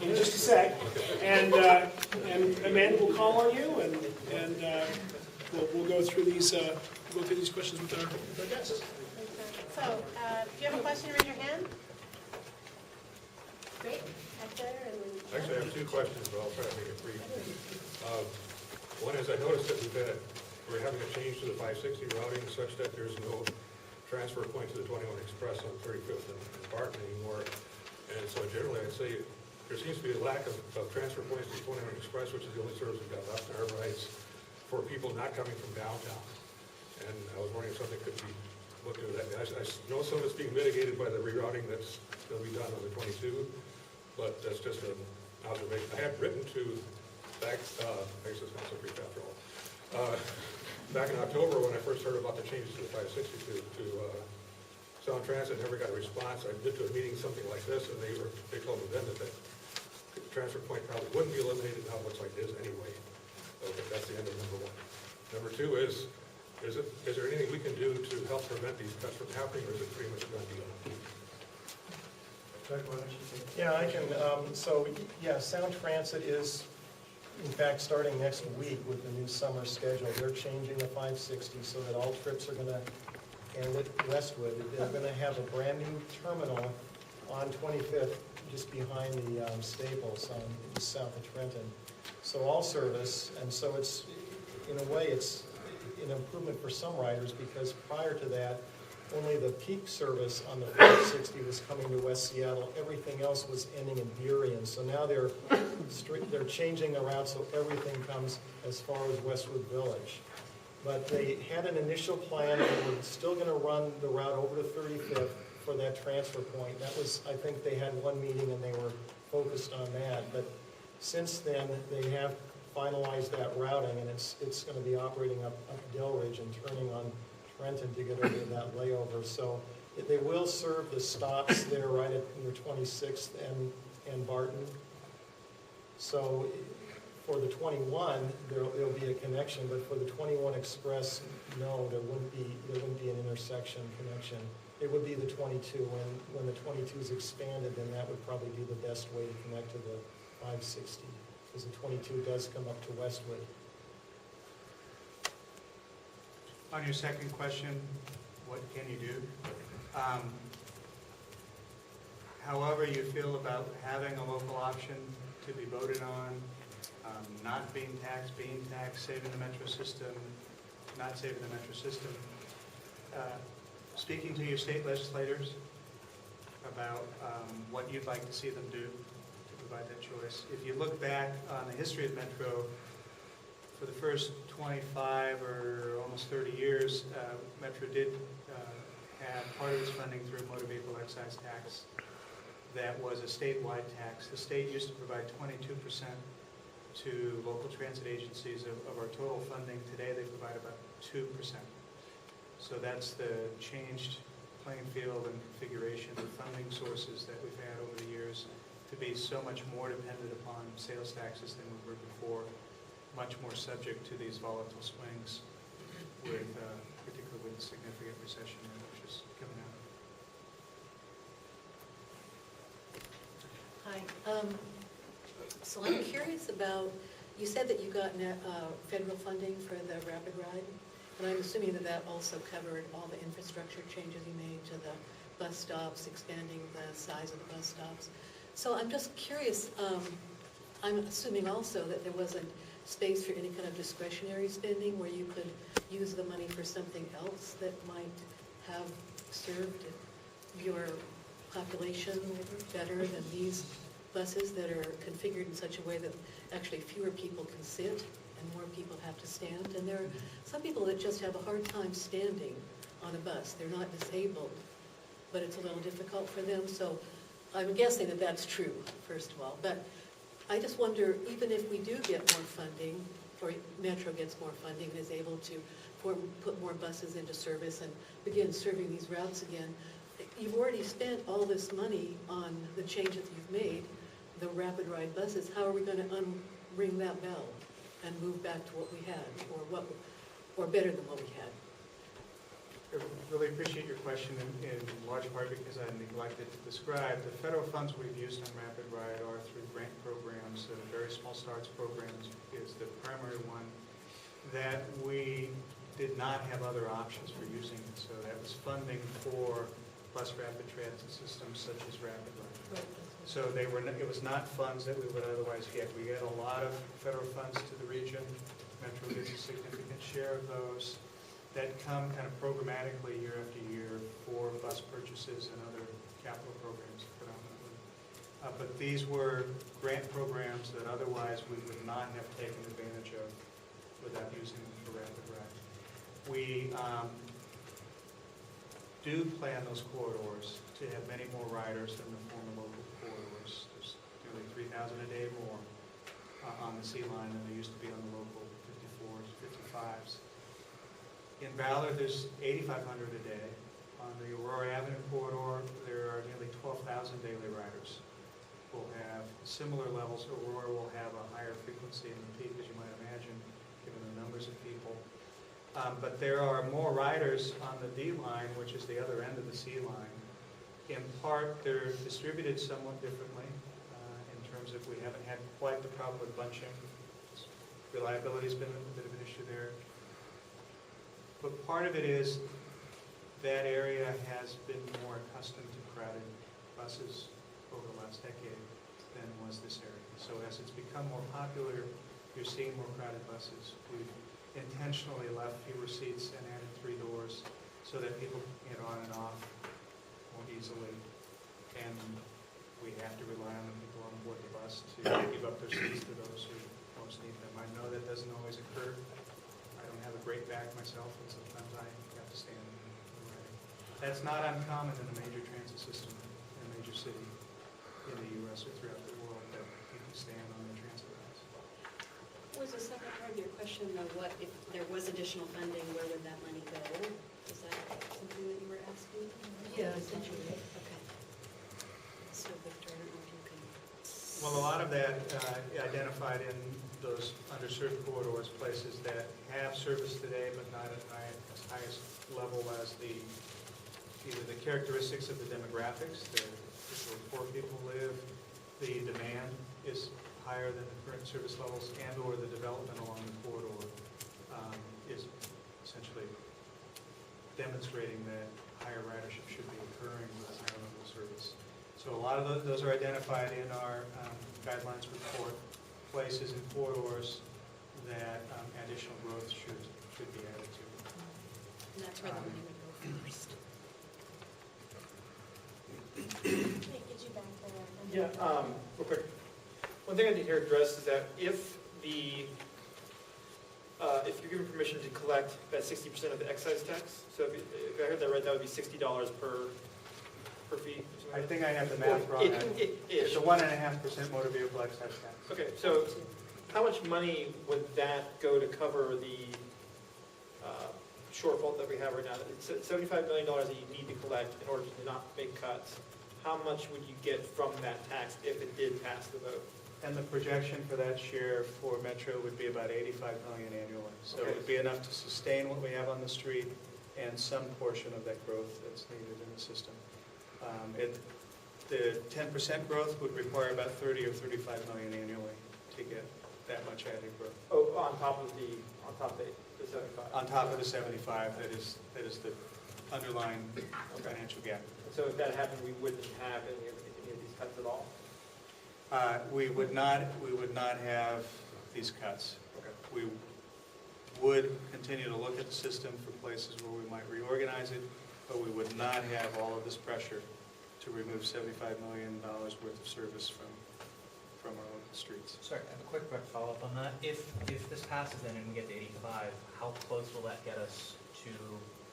in just a sec, and Amanda will call on you, and we'll go through these questions with our guests. So, if you have a question, raise your hand. Great, up there, and then... Actually, I have two questions, but I'll try to make it brief. One is, I noticed that we're having a change to the 560 routing such that there's no transfer point to the 21 Express on 35th and Barton anymore. And so generally, I'd say there seems to be a lack of transfer points to the 21 Express, which is the only service we've got left in our rights for people not coming from downtown. And I was wondering if something could be looked into that. I know some of it's being mitigated by the rerouting that's going to be done on the 22, but that's just an observation. I had written to makes this not so brief after all. Back in October, when I first heard about the changes to the 560 to Sound Transit, never got a response. I did to a meeting something like this, and they told me then that the transfer point probably wouldn't be eliminated. Now it looks like it is anyway. Okay, that's the end of number one. Number two is there anything we can do to help prevent these cuts from happening, or is it pretty much a done deal? Yeah, I can. Sound Transit is, in fact, starting next week with the new summer schedule. They're changing the 560 so that all trips are going to end at Westwood. They're going to have a brand new terminal on 25th, just behind the Staples on south of Trenton. So all service, and so it's, in a way, it's an improvement for some riders, because prior to that, only the peak service on the 560 was coming to West Seattle. Everything else was ending in Burien. So now they're changing the route so everything comes as far as Westwood Village. But they had an initial plan, and they were still going to run the route over to 35th for that transfer point. That was, I think they had one meeting and they were focused on that. But since then, they have finalized that routing, and it's going to be operating up Delridge and turning on Trenton to get over to that layover. So they will serve the stops there right at near 26th and Barton. So for the 21, there'll be a connection, but for the 21 Express, no, there wouldn't be an intersection connection. It would be the 22, and when the 22 is expanded, then that would probably be the best way to connect to the 560, because the 22 does come up to Westwood. On your second question, what can you do? However you feel about having a local option to be voted on, not being taxed, saving the metro system, not saving the metro system, speaking to your state legislators about what you'd like to see them do to provide that choice. If you look back on the history of Metro, for the first 25 or almost 30 years, Metro did have part of its funding through motor vehicle excise tax. That was a statewide tax. The state used to provide 22% to local transit agencies of our total funding. Today they provide about 2%. So that's the changed playing field and configuration of funding sources that we've had over the years, to be so much more dependent upon sales taxes than we were before, much more subject to these volatile swings, with particularly with the significant recession which is coming out. Hi. So I'm curious about, you said that you got federal funding for the Rapid Ride, and I'm assuming that that also covered all the infrastructure changes you made to the bus stops, expanding the size of the bus stops. So I'm just curious, I'm assuming also that there wasn't space for any kind of discretionary spending where you could use the money for something else that might have served your population better than these buses that are configured in such a way that actually fewer people can sit and more people have to stand. And there are some people that just have a hard time standing on a bus. They're not disabled, but it's a little difficult for them. So I'm guessing that that's true, first of all. But I just wonder, even if we do get more funding, or Metro gets more funding and is able to put more buses into service and begin serving these routes again, you've already spent all this money on the changes you've made, the Rapid Ride buses. How are we going to unring that bell and move back to what we had, or better than what we had? I really appreciate your question in large part because I neglected to describe the federal funds we've used on Rapid Ride are through grant Small Starts program is the primary one, that we did not have other options for using it. So that was funding for bus rapid transit systems such as Rapid Ride. So it was not funds that we would otherwise get. We get a lot of federal funds to the region. Metro gets a significant share of those that come kind of programmatically year after year for bus purchases and other capital programs predominantly. But these were grant programs that otherwise we would not have taken advantage of without using them for Rapid Ride. We do plan those corridors to have many more riders than the former local corridors. There's nearly 3,000 a day more on the C line than there used to be on the local 54s, 55s. In Ballard, there's 8,500 a day. On the Aurora Avenue corridor, there are nearly 12,000 daily riders. We'll have similar levels. Aurora will have a higher frequency in the peak, as you might imagine, given the numbers of people. But there are more riders on the D line, which is the other end of the C line. In part, they're distributed somewhat differently in terms of we haven't had quite the problem with bunching. Reliability has been a bit of an issue there. But part of it is that area has been more accustomed to crowded buses over the last decade than was this area. So as it's become more popular, you're seeing more crowded buses. We've intentionally left fewer seats and added 3 doors so that people can get on and off more easily. And we have to rely on the people on board the bus to give up their seats to those who most need them. I know that doesn't always occur. I don't have a great back myself, and sometimes I have to stand and ride. That's not uncommon in a major transit system in a major city in the U.S. or throughout the world, that people stand on the transit routes. Was the second part of your question, though, what if there was additional funding, where would that money go? Is that something that you were asking? Yeah, essentially. Okay. So Victor, I don't know if you can. Well, a lot of that identified in those underserved corridors, places that have service today but not at as highest level as either the characteristics of the demographics, where poor people live, the demand is higher than the current service levels, and or the development along the corridor is essentially demonstrating that higher ridership should be occurring with a higher level of service. So a lot of those are identified in our guidelines report, places and corridors that additional growth should be added to. And that's where the money would go first. Hey, get you back there. Yeah, real quick. One thing I didn't hear addressed is that if you're given permission to collect that 60% of the excise tax, so if I heard that right, that would be $60 per fee? I think I have the math wrong. It's a 1.5% motor vehicle excise tax. Okay, so how much money would that go to cover the shortfall that we have right now? It's $75 million that you need to collect in order to not make cuts. How much would you get from that tax if it did pass the vote? And the projection for that share for Metro would be about $85 million annually. So Okay. it would be enough to sustain what we have on the street and some portion of that growth that's needed in the system. The 10% growth would require about 30 or 35 million annually to get that much added growth. Oh, on top of the 75. On top of the 75, that is the underlying financial gap. So if that happened, we wouldn't have any of these cuts at all? We would not have these cuts. Okay. We would continue to look at the system for places where we might reorganize it, but we would not have all of this pressure to remove $75 million worth of service from our local streets. Sorry, I have a quick follow-up on that. If this passes then and we get to 85, how close will that get us to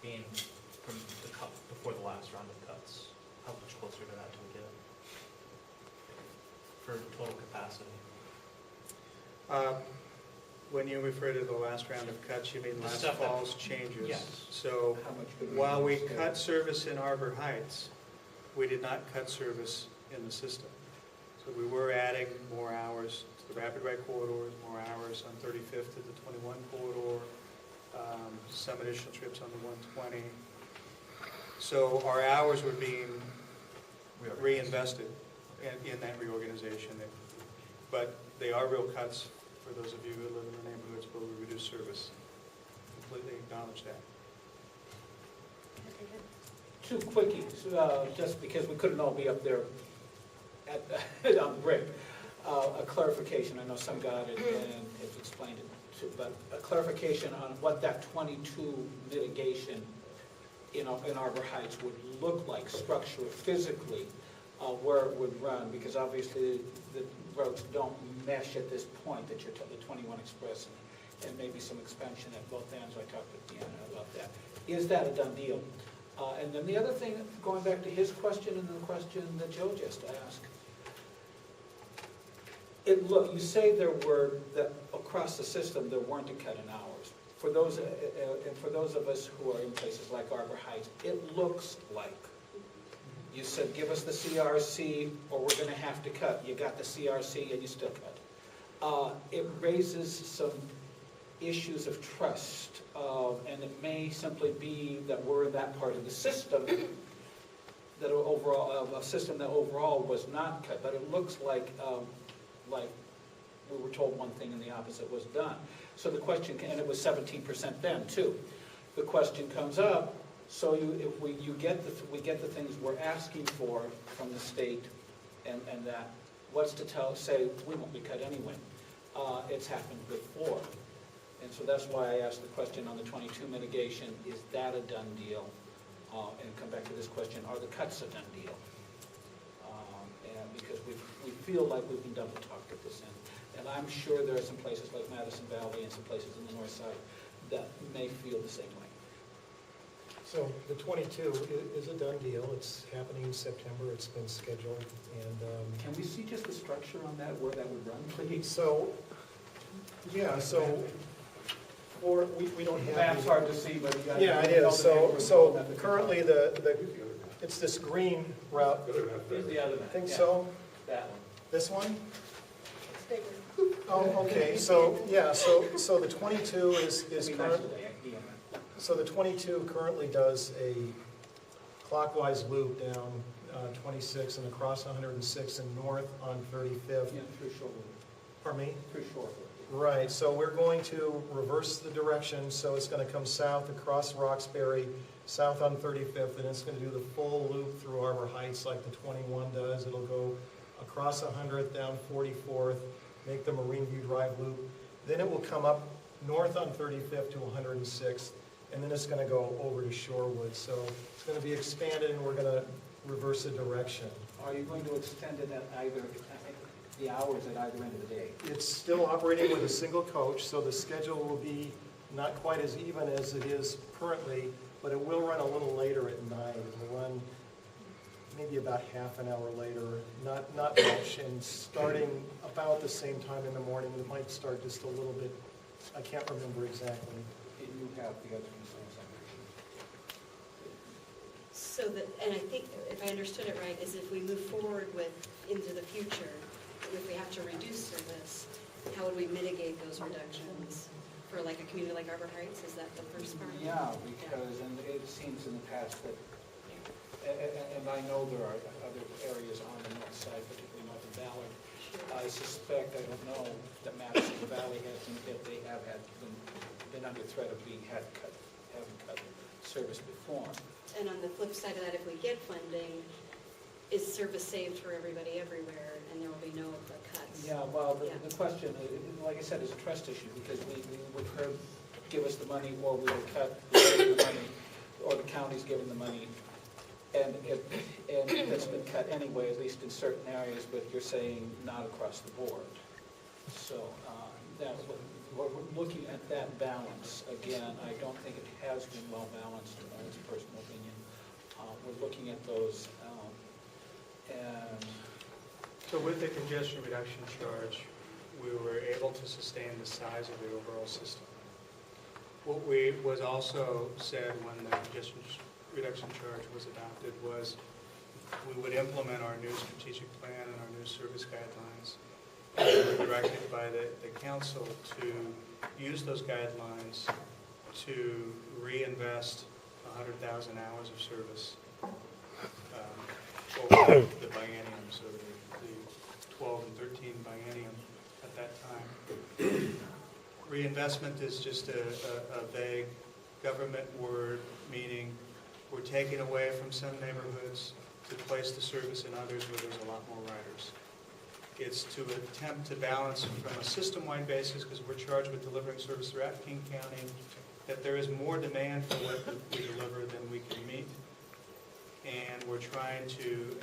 being from the cut before the last round of cuts? How much closer to that do we get for total capacity? When you refer to the last round of cuts, you mean The last stuff that- fall's changes? Yes. So while we cut service in Arbor Heights, we did not cut service in the system. So we were adding more hours to the Rapid Ride corridors, more hours on 35th to the 21 corridor, some additional trips on the 120. So our hours were being reinvested in that reorganization. But they are real cuts for those of you who live in the neighborhoods where we reduce service. Completely acknowledge that. Two quickies, just because we couldn't all be up there at, on the break. A clarification, I know some got it and have explained it too, but a clarification on what that 22 mitigation in Arbor Heights would look like structurally, physically, where it would run, because obviously the roads don't mesh at this point that you're the 21 Express and maybe some expansion at both ends. I talked to Deanna about that. Is that a done deal? And then the other thing, going back to his question and the question that Joe just asked, you say there were, that across the system, there weren't a cut in hours. For those, and for those of us who are in places like Arbor Heights, it looks like. You said, give us the CRC or we're going to have to cut. You got the CRC and you still cut. It raises some issues of trust, and it may simply be that we're in that part of the system that overall, a system that overall was not cut, but it looks like we were told one thing and the opposite was done. So the question, and it was 17% then too. The question comes up, so if we get the things we're asking for from the state, and that, what's to say we won't be cut anyway? It's happened before. And so that's why I asked the question on the 22 mitigation, is that a done deal? And come back to this question, are the cuts a done deal? And because we feel like we've been double talked at this end. And I'm sure there are some places like Madison Valley and some places in the north side that may feel the same way. So the 22 is a done deal. It's happening in September. It's been scheduled. And Can we see just the structure on that, where that would run, please? so, yeah, so we don't have. That's hard to see, but you guys. Yeah, it is. So currently it's this green route. Here's the other one. I think Yeah, so. That one. This one? It's bigger. Oh, okay. So, yeah, so the 22 is We current. mentioned it, yeah. So the 22 currently does a clockwise loop down 26 and across 106 and north on 35th. Yeah, through Shorewood. Pardon me? Through Shorewood. Right, so we're going to reverse the direction, so it's going to come south across Roxbury, south on 35th, and it's going to do the full loop through Arbor Heights like the 21 does. It'll go across 100th, down 44th, make the Marine View Drive loop. Then it will come up north on 35th to 106th, and then it's going to go over to Shorewood. So it's going to be expanded, and we're going to reverse the direction. Are you going to extend it at either, the hours at either end of the day? It's still operating with a single coach, so the schedule will be not quite as even as it is currently, but it will run a little later at 9. It'll run maybe about half an hour later, not much, and starting about the same time in the morning. It might start just a little bit, I can't remember exactly. You have the other ones. So that, and I think, if I understood it right, is if we move forward into the future, if we have to reduce service, how would we mitigate those reductions for like a community like Arbor Heights? Is that the first part? Yeah, because, and it seems in the past that, and I know there are other areas on the north side, particularly north of Ballard. I suspect, I don't know, that Madison Valley has been hit. They have been under threat of being having cut service before. And on the flip side of that, if we get funding, is service saved for everybody everywhere, and there will be no cuts? Yeah, well, the question, like I said, is a trust issue, because we would heard, give us the money, or we would cut the money, or the county's giving the money, and it's been cut anyway, at least in certain areas, but you're saying not across the board. So we're looking at that balance. Again, I don't think it has been well balanced, in my personal opinion. We're looking at those, and So with the congestion reduction charge, we were able to sustain the size of the overall system. What was also said when the congestion reduction charge was adopted was we would implement our new strategic plan and our new service guidelines. We were directed by the council to use those guidelines to reinvest 100,000 hours of service over the biennium, so the 12 and 13 biennium. Reinvestment is just a vague government word, meaning we're taking away from some neighborhoods to place the service in others where there's a lot more riders. It's to attempt to balance from a system-wide basis, because we're charged with delivering service throughout King County, that there is more demand for what we deliver than we can meet. And we're trying to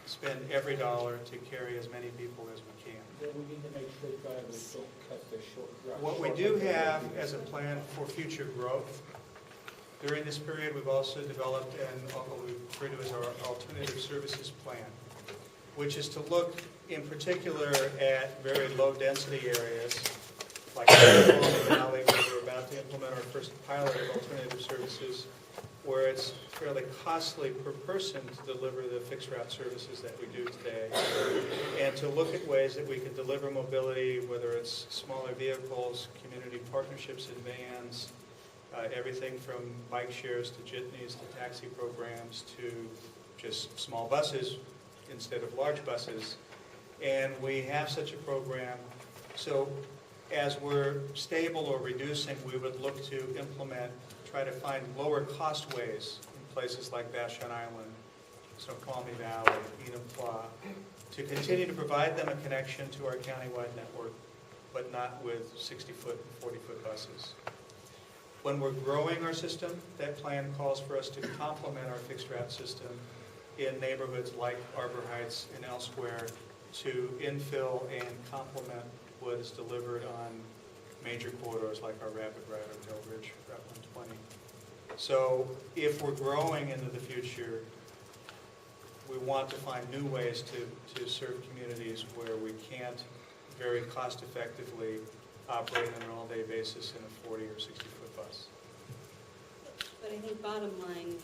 spend every dollar to carry as many people as we can. Then we need to make sure drivers don't cut their short route. What we do have as a plan for future growth, during this period, we've also developed what we refer to as our alternative services plan, which is to look in particular at very low-density areas, like the Valley, where we're about to implement our first pilot of alternative services, where it's fairly costly per person to deliver the fixed route services that we do today, and to look at ways that we can deliver mobility, whether it's smaller vehicles, community partnerships in vans, everything from bike shares to jitneys to taxi programs to just small buses instead of large buses. And we have such a program. So as we're stable or reducing, we would look to try to find lower cost ways in places like Vashon Island, Snoqualmie Valley, Enumclaw, to continue to provide them a connection to our countywide network, but not with 60-foot and 40-foot buses. When we're growing our system, that plan calls for us to complement our fixed route system in neighborhoods like Arbor Heights and elsewhere to infill and complement what is delivered on major corridors like our Rapid Ride or Del Ridge Route 120. So if we're growing into the future, we want to find new ways to serve communities where we can't very cost effectively operate on an all-day basis in a 40 or 60-foot bus. But I think bottom line,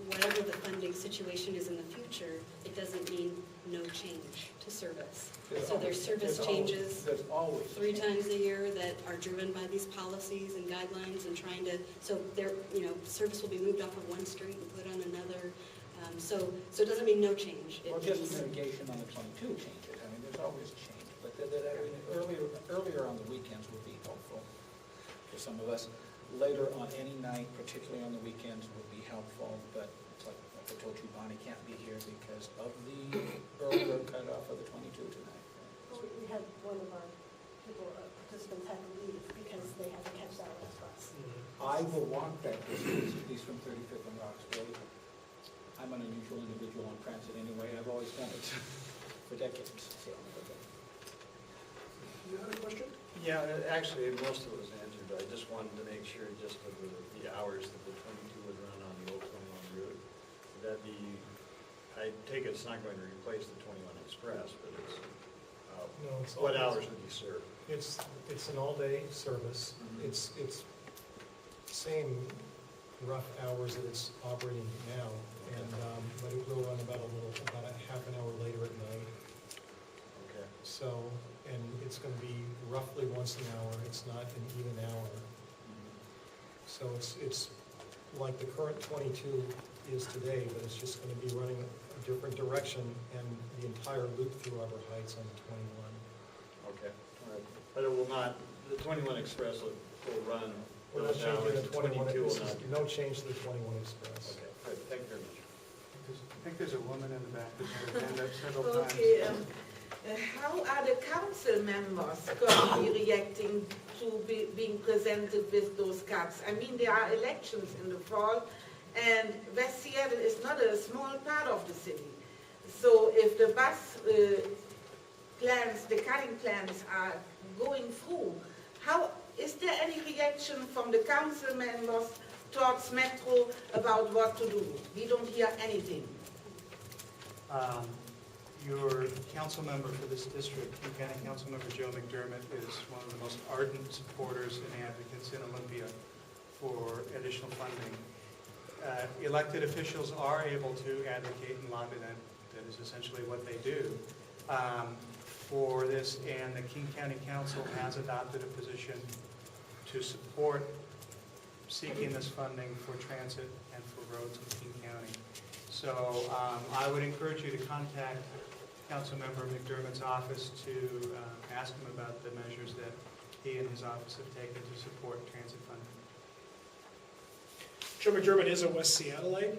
whatever the funding situation is in the future, it doesn't mean no change to service. So there's service changes There's always 3 times a year that are driven by these policies and guidelines and trying to, so service will be moved off of one street and put on another. So it doesn't mean no change. It Well, just means- mitigation on the 22 changes. I mean, there's always change. But earlier on the weekends would be helpful for some of us. Later on any night, particularly on the weekends, would be helpful. But it's like I told you, Bonnie can't be here because of the earlier cutoff of the 22 tonight. Well, we had one of our participants had to leave because they had to catch that last bus. I will walk that distance, at least from 35th and Roxbury. I'm an unusual individual on transit anyway. I've always done it for decades. So. You had a question? Yeah, actually, most of it was answered, but I just wanted to make sure just of the hours that the 22 would run on the old 21 route. Would that be, I take it it's not going to replace the 21 Express, but it's, No, it's what always- hours would you serve? It's an all-day service. It's same rough hours that it's operating now, and but it will run about a half an hour later at night. Okay. So, and it's going to be roughly once an hour. It's not an even hour. So it's like the current 22 is today, but it's just going to be running a different direction and the entire loop through Arbor Heights on the 21. Okay. All right. But it will not, the 21 Express will run We're not those hours, changing the the 22 21, will not. no change to the 21 Express. Okay, good. Thank you very much. I think there's a woman in the back who's had her hand up several times. Okay, how are the council members currently reacting to being presented with those cuts? I mean, there are elections in the fall, and West Seattle is not a small part of the city. So if the bus plans, the cutting plans are going through, is there any reaction from the council members towards Metro about what to do? We don't hear anything. Your council member for this district, King County Council Member Joe McDermott, is one of the most ardent supporters and advocates in Olympia for additional funding. Elected officials are able to advocate and lobby, that is essentially what they do, for this, and the King County Council has adopted a position to support seeking this funding for transit and for roads in King County. So I would encourage you to contact Councilmember McDermott's office to ask him about the measures that he and his office have taken to support transit funding. Joe McDermott is a West Seattleite.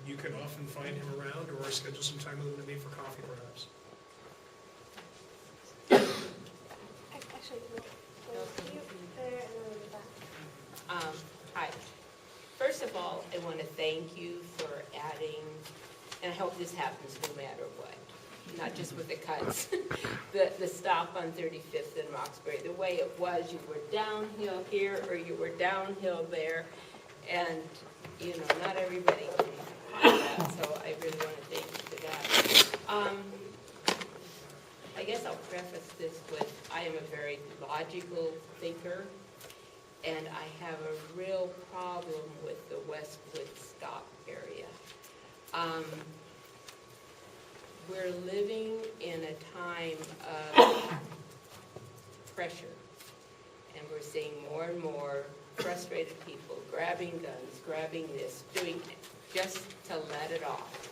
You can often find him around or schedule some time with him to meet for coffee perhaps. Actually, you there and then we'll get back. Hi. First of all, I want to thank you for adding, and I hope this happens no matter what, not just with the cuts, the stop on 35th and Roxbury. The way it was, you were downhill here or you were downhill there, and, you know, not everybody can do that, so I really want to thank you for that. I guess I'll preface this with, I am a very logical thinker, and I have a real problem with the Westwood stop area. We're living in a time of pressure, and we're seeing more and more frustrated people grabbing guns, grabbing this, doing it just to let it off.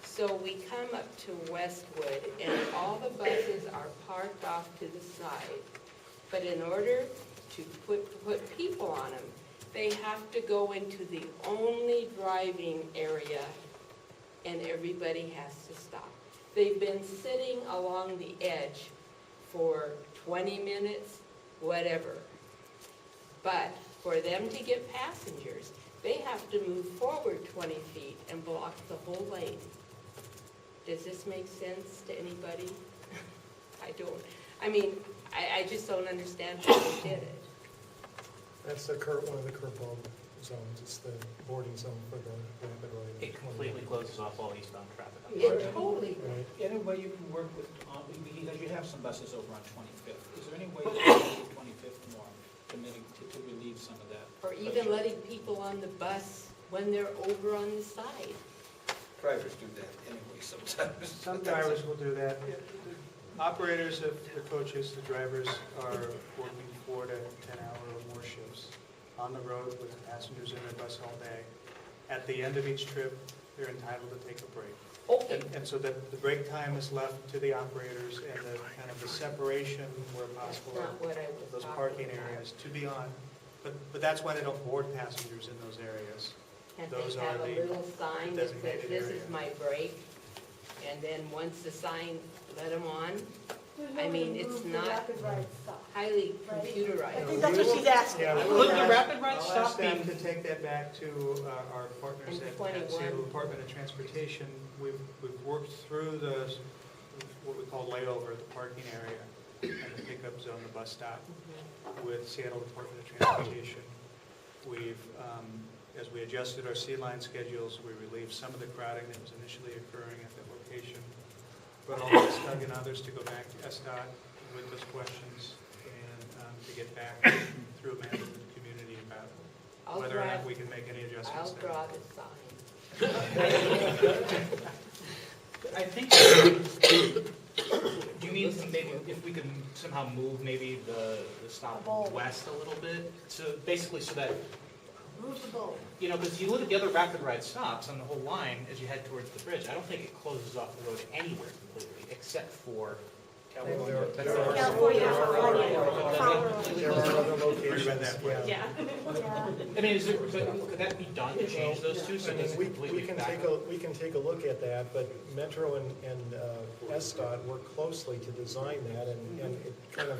So we come up to Westwood, and all the buses are parked off to the side. But in order to put people on them, they have to go into the only driving area, and everybody has to stop. They've been sitting along the edge for 20 minutes, whatever. But for them to get passengers, they have to move forward 20 feet and block the whole lane. Does this make sense to anybody? I don't. I mean, I just don't understand how they did it. That's one of the curveball zones. It's the boarding zone for the rapid ride. It completely closes off all eastbound traffic. It totally. Right. Any way you can work with, because you have some buses over on 25th, is there any way you can use 25th more to relieve some of that? Or even letting people on the bus when they're over on the side. Drivers do that anyway sometimes. Some drivers will do that. The operators of the coaches, the drivers are working 4 to 10-hour or more shifts on the road with passengers in their bus all day. At the end of each trip, they're entitled to take a break. Okay. And so that the break time is left to the operators, and the kind of the separation where possible That's not what I was those talking parking about. areas to be on. But that's why they don't board passengers in those areas. Can't Those they are have a the little sign that says, designated this area. is my break? And then once the sign, let them on? I mean, it's not Rapid ride stop. highly Right. I computerized. think that's what she's asking. Yeah, Will the rapid ride I'll ask stop them being, to take that back to our partners And at 21. Seattle Department of Transportation. We've worked through what we call layover, the parking area, and the pickup zone, the bus stop, with Seattle Department of Transportation. We've, as we adjusted our C-line schedules, we relieved some of the crowding that was initially occurring at that location. But I'll ask Doug and others to go back to SDOT with those questions and to get back through Amanda to the community about I'll whether or not draw- we can make any adjustments I'll there. draw the sign. I think, do you mean maybe if we could somehow move maybe the stop west a little bit? So basically so that, Move the boat. you know, because you look at the other rapid ride stops on the whole line as you head towards the bridge, I don't think it closes off the road anywhere completely, except for California. California, There are other locations, Yeah. Yeah. I mean, could that be done to change those two so I it mean, doesn't we completely can back take a look at that, but Metro and SDOT work closely to design that, and it kind of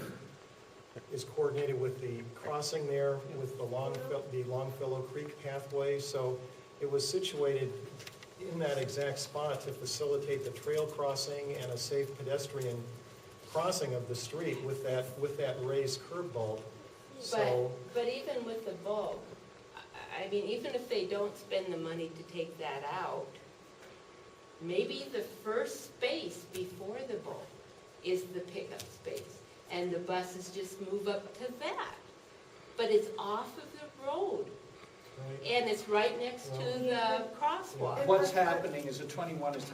is coordinated with the crossing there, with the Longfellow Creek pathway, so it was situated in that exact spot to facilitate the trail crossing and a safe pedestrian crossing of the street with that raised curb bulb. So, But even with the bulb, I mean, even if they don't spend the money to take that out, maybe the first space before the bulb is the pickup space, and the buses just move up to that. But it's off of the road, right. and it's right next to the crosswalk. what's happening is the 21 is,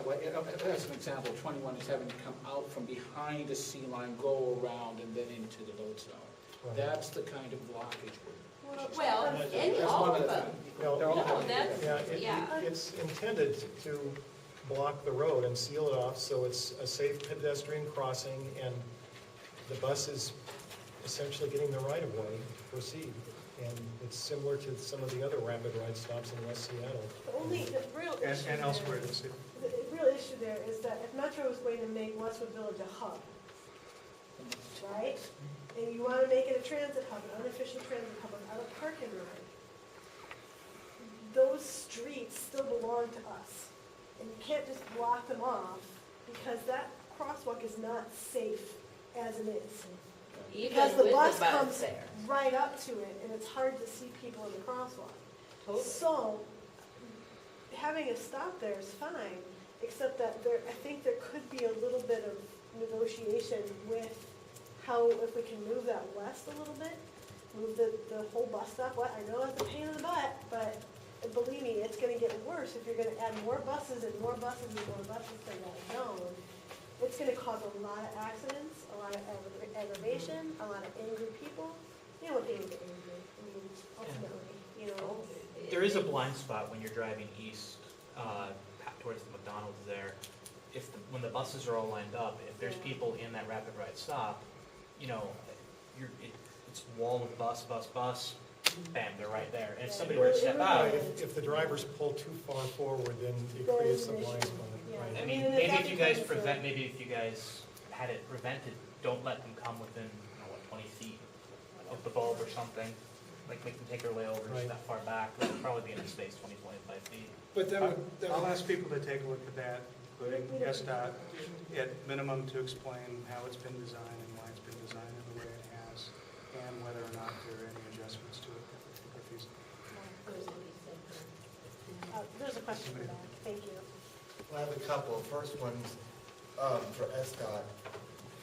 as an example, 21 is having to come out from behind the C line, go around, and then into the load zone. Right. That's the kind of blockage we're. Well, That's all one of the them. No, They're all No, having to do that's, that. Yeah, yeah. it's intended to block the road and seal it off so it's a safe pedestrian crossing, and the buses essentially getting the right-of-way to proceed. And it's similar to some of the other rapid ride stops in West Seattle. The real issue And elsewhere in the city. The real issue there is that if Metro is going to make Westwood Village a hub, right? And you want to make it a transit hub, an unofficial transit hub without a park and ride, those streets still belong to us. And you can't just block them off because that crosswalk is not safe as it is. Even Because the with bus the bus comes there. right up to it and it's hard to see people in the crosswalk. Totally. So, having a stop there is fine, except that I think there could be a little bit of negotiation with how, if we can move that west a little bit, move the whole bus stop. I know it's a pain in the butt, but believe me, it's gonna get worse if you're gonna add more buses and more buses and more buses to that zone. It's gonna cause a lot of accidents, a lot of aggravation, a lot of angry people. You know what they get angry, I mean, ultimately, you know. There is a blind spot when you're driving east towards the McDonald's there. When the buses are all lined up, if there's people in that rapid ride stop, you know, it's wall of bus, bam, they're right there. And if somebody were to step out, If the drivers pull too far forward, then it creates a blind spot. Yeah. Right. I mean, and maybe that if you guys becomes maybe if you guys had it prevented, don't let them come within, you know, what, 20 feet of the bulb or something. Like make them take their layover Right. that far back. They'll probably be in a space 20, 25 feet. But that I'll would, ask people to take a look at that, including SDOT, at minimum to explain how it's been designed and why it's been designed in the way it has, and whether or not there are any adjustments to it that we think are feasible. There's a question for that, thank you. I have a couple. First one's for SDOT.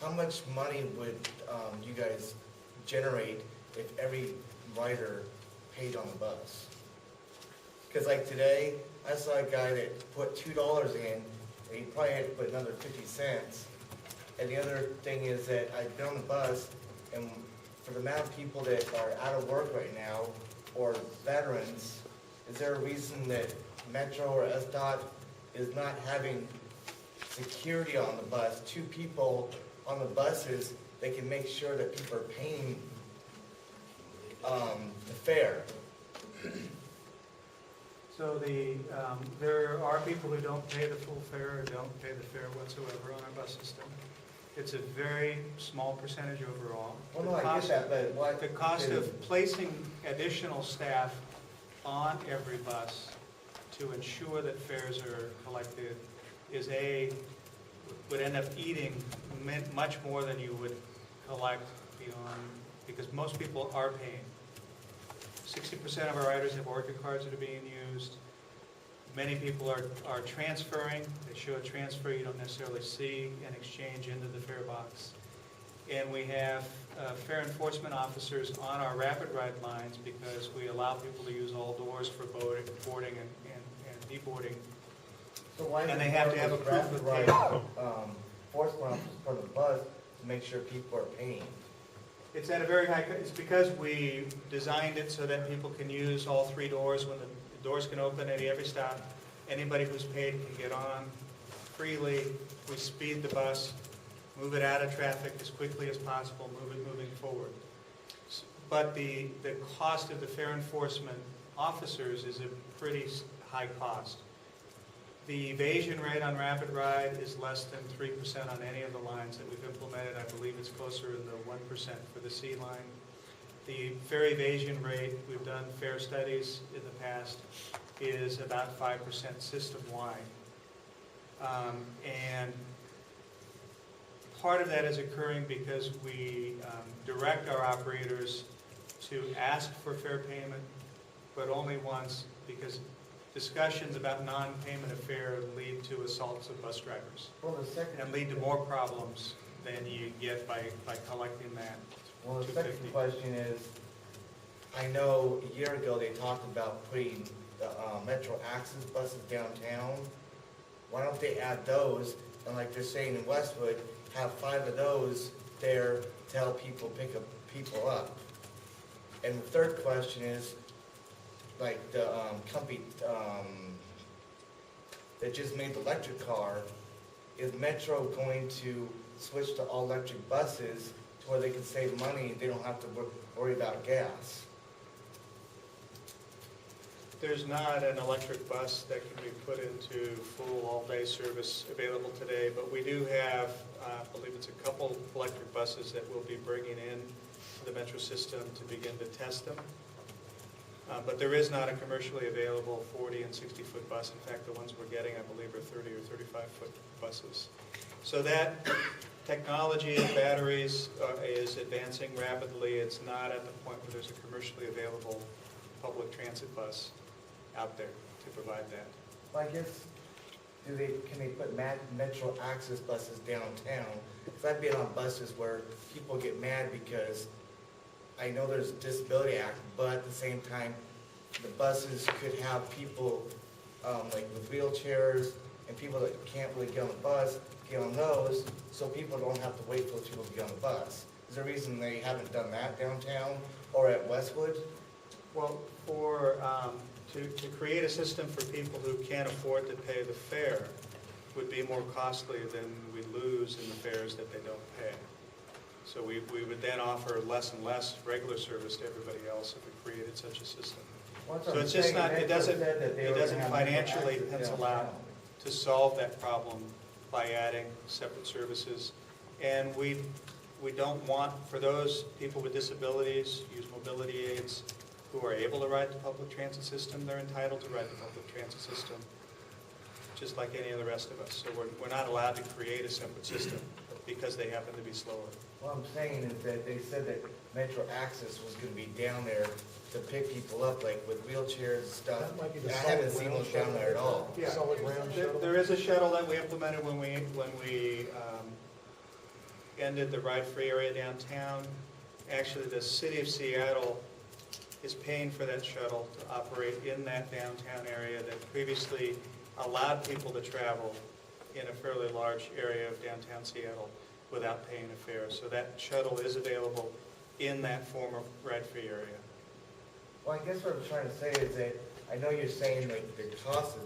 How much money would you guys generate if every rider paid on the bus? Because like today, I saw a guy that put $2 in, and he probably had to put another 50 cents. And the other thing is that I've been on the bus, and for the amount of people that are out of work right now, or veterans, is there a reason that Metro or SDOT is not having security on the bus, 2 people on the buses, they can make sure that people are paying the fare? So there are people who don't pay the full fare or don't pay the fare whatsoever on our bus system. It's a very small percentage overall. Well, no, I get that, but what? The cost of placing additional staff on every bus to ensure that fares are collected would end up eating much more than you would collect beyond, because most people are paying. 60% of our riders have Orca cards that are being used. Many people are transferring. They show a transfer you don't necessarily see and exchange into the fare box. And we have fare enforcement officers on our rapid ride lines because we allow people to use all doors for boarding and deboarding. So why And they have to have a proof of right, payment. enforcement officers for the bus to make sure people are paying? It's at a very high, it's because we designed it so that people can use all 3 doors. When the doors can open at every stop, anybody who's paid can get on freely. We speed the bus, move it out of traffic as quickly as possible, moving forward. But the cost of the fare enforcement officers is a pretty high cost. The evasion rate on Rapid Ride is less than 3% on any of the lines that we've implemented. I believe it's closer in the 1% for the C line. The fare evasion rate, we've done fare studies in the past, is about 5% system-wide. And part of that is occurring because we direct our operators to ask for fare payment, but only once, because discussions about non-payment of fare lead to assaults of bus drivers Well, the second, and lead to more problems than you get by collecting that. well, the second question is, I know a year ago they talked about putting the Metro Access buses downtown. Why don't they add those, and like they're saying in Westwood, have 5 of those there to help people pick up people up? And the third question is, like the company that just made the electric car, is Metro going to switch to all electric buses to where they can save money, they don't have to worry about gas. There's not an electric bus that can be put into full all-day service available today, but we do have, I believe it's a couple electric buses that we'll be bringing in to the metro system to begin to test them. But there is not a commercially available 40 and 60-foot bus. In fact, the ones we're getting, I believe, are 30 or 35-foot buses. So that technology of batteries is advancing rapidly. It's not at the point where there's a commercially available public transit bus out there to provide that. Well, I guess, can they put metro access buses downtown? Because I've been on buses where people get mad because I know there's a Disability Act, but at the same time, the buses could have people like with wheelchairs and people that can't really get on the bus, get on those, so people don't have to wait for those people to get on the bus. Is there a reason they haven't done that downtown or at Westwood? Well, to create a system for people who can't afford to pay the fare would be more costly than we lose in the fares that they don't pay. So we would then offer less and less regular service to everybody else if we created such a system. So it's just not, it doesn't financially pencil out to solve that problem by adding separate services. And we don't want, for those people with disabilities, use mobility aids, who are able to ride the public transit system, they're entitled to ride the public transit system, just like any of the rest of us. So we're not allowed to create a separate system because they happen to be slower. What I'm saying is that they said that Metro Access was going to be down there to pick people up, like with wheelchairs and stuff. That might be the And I solid haven't seen ground those down there at all. Yeah, Solid ground shuttle? there is a shuttle that we implemented when we ended the ride-free area downtown. Actually, the city of Seattle is paying for that shuttle to operate in that downtown area that previously allowed people to travel in a fairly large area of downtown Seattle without paying a fare. So that shuttle is available in that former ride-free area. Well, I guess what I'm trying to say is that I know you're saying like the cost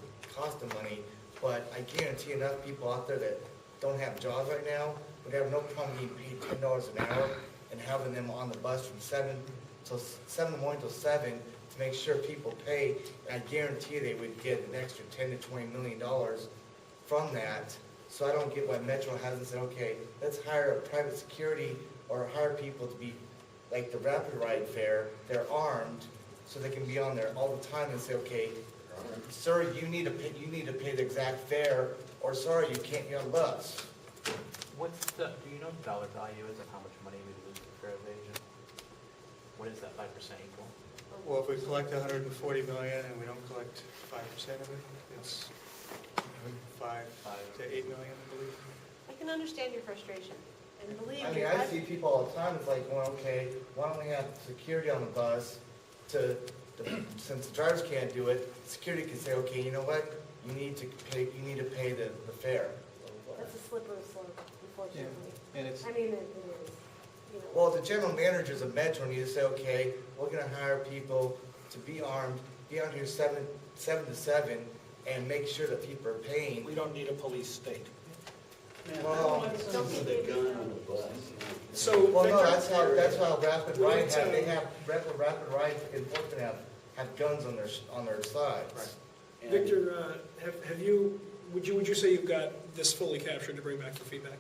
of money, but I guarantee enough people out there that don't have jobs right now would have no problem getting paid $10 an hour and having them on the bus from 7 in the morning till 7 to make sure people pay. And I guarantee they would get an extra $10 to $20 million from that. So I don't get why Metro hasn't said, okay, let's hire a private security or hire people to be like the Rapid Ride fare. They're armed, so they can be on there all the time and say, okay, sir, you need to pay the exact fare, or sorry, you can't get on the bus. Do you know the dollar value is of how much money we lose to fare evasion? What is that 5% equal? Well, if we collect 140 million and we don't collect 5% of it, it's 5 to 8 million, I believe. I can understand your frustration, and believe I me, mean, I see people all the time, it's like, well, okay, why don't we have security on the bus since the drivers can't do it, security can say, okay, you know what, you need to pay the fare. that's a slippery slope, unfortunately. And it's, I mean, it is, you know. Well, the general managers of Metro need to say, okay, we're gonna hire people to be armed, be on here 7 to 7, and make sure that people are paying. We don't need a police state. Well, So, well, no, Victor, that's how Rapid Ride have, they have, Rapid Ride enforcement have guns on their sides. And- Victor, would you say you've got this fully captured to bring back for feedback?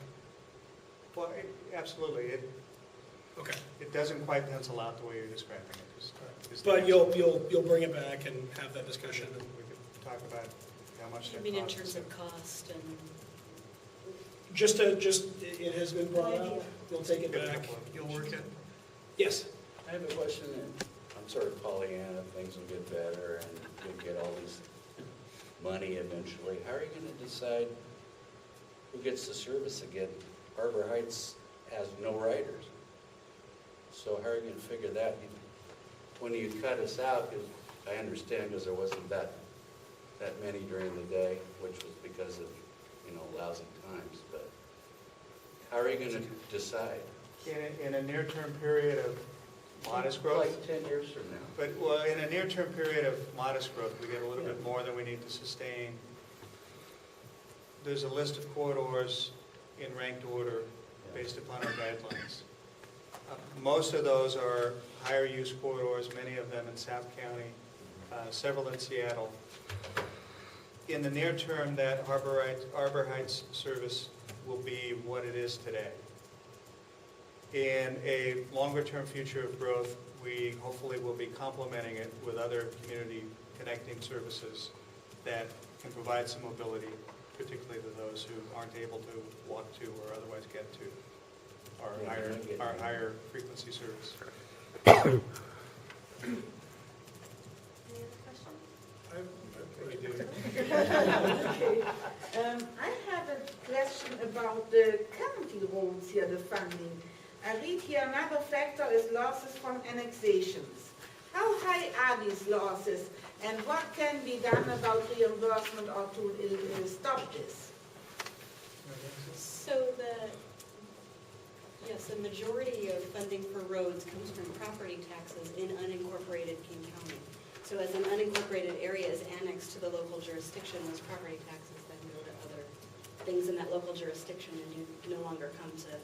Well, absolutely. Okay. It doesn't quite pencil out the way you're describing it. But you'll bring it back and have that discussion. We could talk about how much I that mean, in costs. terms of cost and, It has been brought up, we'll take it back, you'll work it. Yes? I have a question, and I'm sort of Pollyanna, things will get better, and you'll get all this money eventually. How are you gonna decide who gets the service again? Harbor Heights has no riders. So how are you gonna figure that? When you cut us out, 'cause I understand because there wasn't that many during the day, which was because of, lousy times, but how are you gonna decide? In a near-term period of modest growth? Like 10 years from now. But, well, in a near-term period of modest growth, we get a little bit more than we need to sustain. There's a list of corridors in ranked order based upon our guidelines. Most of those are higher use corridors, many of them in South County, several in Seattle. In the near term, that Arbor Heights service will be what it is today. In a longer-term future of growth, we hopefully will be complementing it with other community connecting services that can provide some mobility, particularly to those who aren't able to walk to or otherwise get to our higher frequency service. Any other questions? I really do. Okay. I have a question about the county roads here, the funding. I read here another factor is losses from annexations. How high are these losses, and what can be done about reimbursement or to stop this? So the majority of funding for roads comes from property taxes in unincorporated King County. So as an unincorporated area is annexed to the local jurisdiction, those property taxes then go to other things in that local jurisdiction and do no longer come to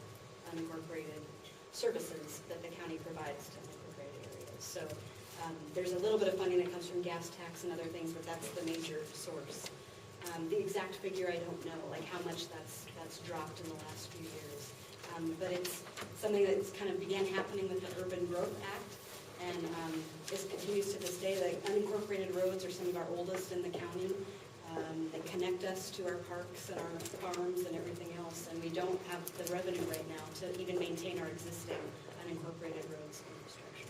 unincorporated services that the county provides to unincorporated areas. So there's a little bit of funding that comes from gas tax and other things, but that's the major source. The exact figure I don't know, like how much that's dropped in the last few years. But it's something that's kind of began happening with the Urban Growth Act, and this continues to this day. The unincorporated roads are some of our oldest in the county. They connect us to our parks and our farms and everything else, and we don't have the revenue right now to even maintain our existing unincorporated roads infrastructure.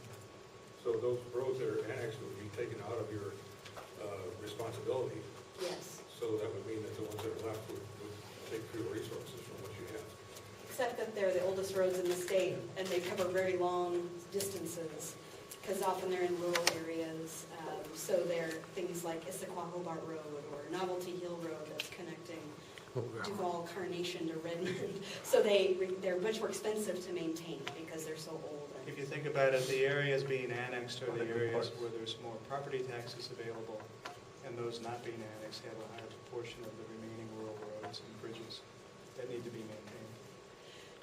So those roads that are annexed would be taken out of your responsibility. Yes. So that would mean that the ones that are left would take fewer resources from what you have. Except that they're the oldest roads in the state, and they cover very long distances, because often they're in rural areas. So they're things like Issaquah Hobart Road or Novelty Hill Road that's connecting Duval, Carnation to Redmond. So they're much more expensive to maintain because they're so old. If you think about it, the areas being annexed are the areas where there's more property taxes available, and those not being annexed have a higher proportion of the remaining rural roads and bridges that need to be maintained.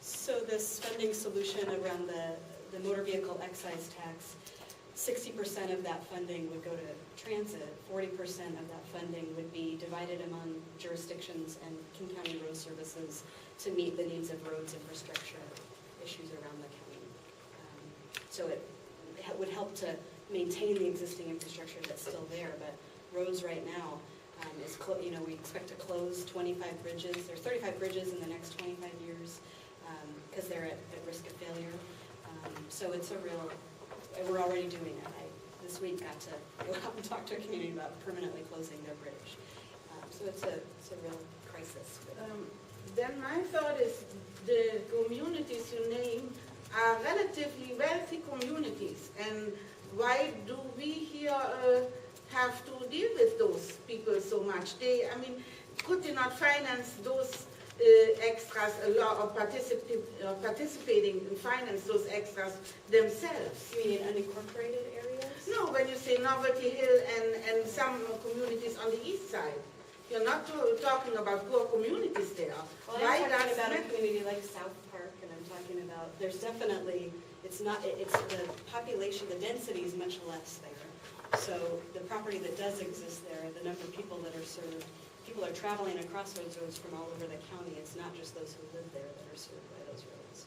So this funding solution around the motor vehicle excise tax, 60% of that funding would go to transit, 40% of that funding would be divided among jurisdictions and King County Road Services to meet the needs of roads infrastructure issues around the county. So it would help to maintain the existing infrastructure that's still there, but roads right now we expect to close 25 bridges. There's 35 bridges in the next 25 years because they're at risk of failure. So it's we're already doing it. I, this week, got to go out and talk to a community about permanently closing their bridge. So it's a real crisis. Then my thought is the communities you name are relatively wealthy communities, and why do we here have to deal with those people so much? Could they not finance those extras a lot, or participating in finance those extras themselves? You mean in unincorporated areas? No, when you say Novelty Hill and some communities on the east side, you're not talking about poor communities there. Well, I'm talking about a community like South Park, and I'm talking about, there's definitely, it's the population, the density is much less there. So the property that does exist there, the number of people that are served, people are traveling across those roads from all over the county. It's not just those who live there that are served by those roads.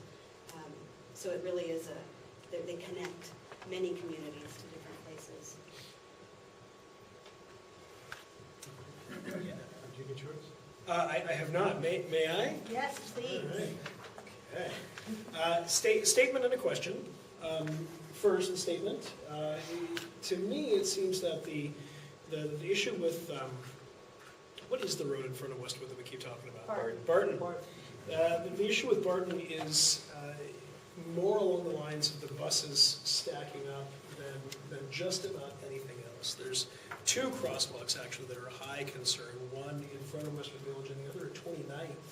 So it really is they connect many communities to different places. Did you get yours? I have not. May I? Yes, please. All right. Okay. Statement and a question. First, the statement. To me, it seems that the issue with what is the road in front of Westwood that we keep talking about? Barton. The issue with Barton is more along the lines of the buses stacking up than just about anything else. There's two crosswalks actually that are a high concern. One in front of Westwood Village and the other at 29th,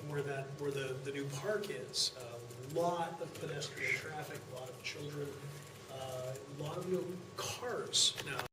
where the new park is. A lot of pedestrian traffic, a lot of children, a lot of cars now.